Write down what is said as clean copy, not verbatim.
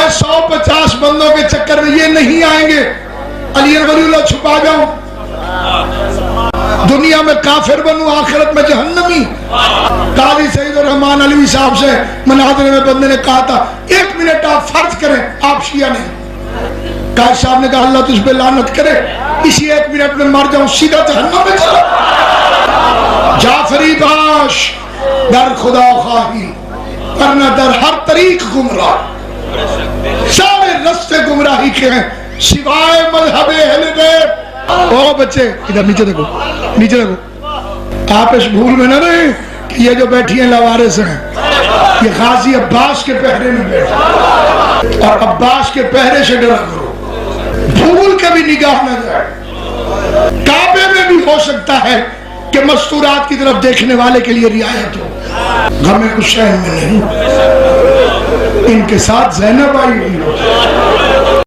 میں 150 بندوں کے چکر میں یہ نہیں آئیں گے علی ولی اللہ چھپا جاؤں، دنیا میں کافر بنوں، آخرت میں جہنمی۔ قاضی سعید الرحمان علوی صاحب سے مناظرے میں بندے نے کہا تھا 1 منٹ آپ فرض کریں آپ شیعہ نہیں، قاضی صاحب نے کہا اللہ تجھ پہ لعنت کرے، اسی 1 منٹ میں مر جاؤں سیدھا جہنم میں چلا۔ جعفری باش در خدا خواہی ورنہ در ہر طریق گمراہ، سارے رستے گمراہی کے ہیں سوائے مذہب اہل بیت۔ او بچے ادھر نیچے دیکھو، نیچے دیکھو، آپ اس بھول میں نہ رہے کہ یہ جو بیٹھی ہیں لاوارث ہیں، یہ غازی عباس کے پہرے میں بیٹھے، اور عباس کے پہرے سے ڈرا کرو، بھول کے بھی نگاہ نہ جائے۔ کعبے میں بھی ہو سکتا ہے کہ مستورات کی طرف دیکھنے والے کے لیے رعایت ہو، غم حسین میں نہیں، ان کے ساتھ زینب آئی ہوئی ہو۔